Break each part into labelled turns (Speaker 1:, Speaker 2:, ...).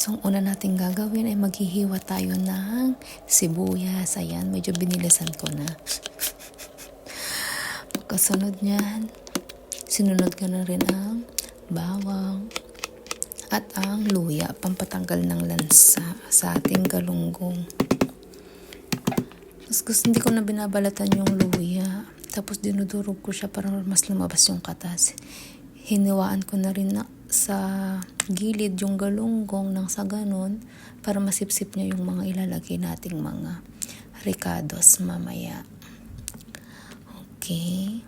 Speaker 1: So, ang una natin gagawin ay maghihiwa tayo ng sibuyas. Ayan, medyo binilisan ko na. Pagkasunod niyan, sinunod ko na rin ang bawang at ang luya, pampatanggal ng lansa sa ating galunggong. Tapos hindi ko na binabalatan yung luya. Tapos dinudurog ko siya para mas lumabas yung katas. Hiniwaan ko na rin na sa gilid yung galunggong nang sa ganon para masipsip niya yung mga ilalagay nating mga ricados mamaya. Okay.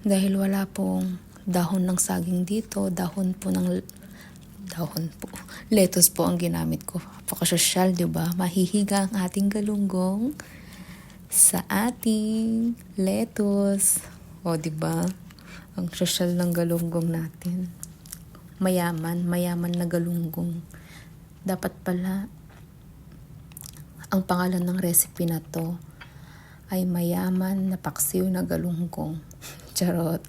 Speaker 1: Dahil wala pong dahon ng saging dito, lettuce po ang ginamit ko. Napakasosyal, di ba? Mahihiga ang ating galunggong sa ating lettuce. O, di ba? Ang sosyal ng galunggong natin. Mayaman na galunggong. Dapat pala, ang pangalan ng recipe na to ay mayaman na paksiw na galunggong. Charot.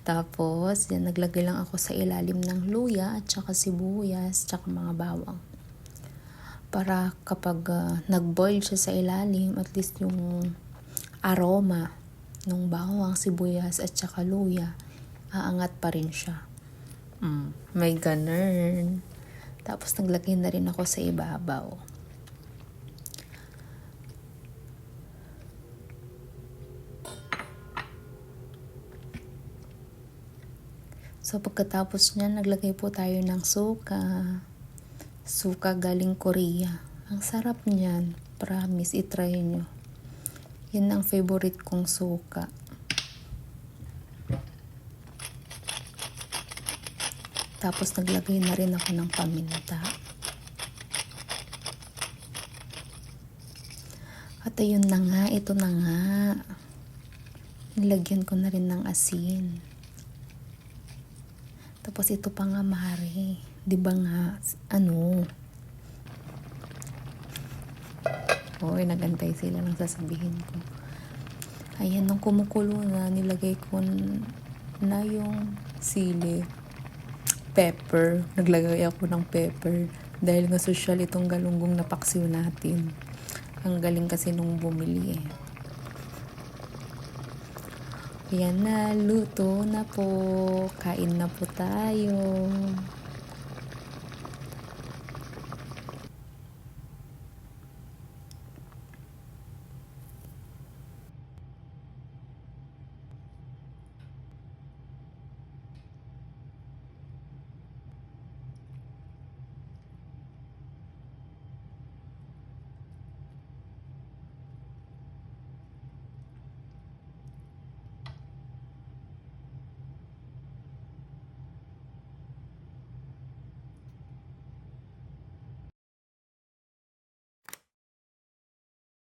Speaker 1: Tapos, yan, naglagay lang ako sa ilalim ng luya at saka sibuyas, tsaka mga bawang. Para kapag nag-boil siya sa ilalim, at least yung aroma ng bawang, sibuyas at saka luya, aangat pa rin siya. May ganun. Tapos, naglagay na rin ako sa ibabaw. So, pagkatapos niyan, naglagay po tayo ng suka. Suka galing Korea. Ang sarap niyan. Promise, itry nyo. Yan ang favorite kong suka. Tapos, naglagay na rin ako ng paminta. At ayun na nga, ito na nga. Nilagyan ko na rin ng asin. Tapos ito pa nga, Mari. Di ba nga, Hoy, nagantay sila ng sasabihin ko. Ayan, nung kumukulo na, nilagay ko na yung sili. Pepper. Naglagay ako ng pepper. Dahil nga social itong galunggong na paksiw natin. Ang galing kasi nung bumili eh. Ayan na, luto na po. Kain na po tayo.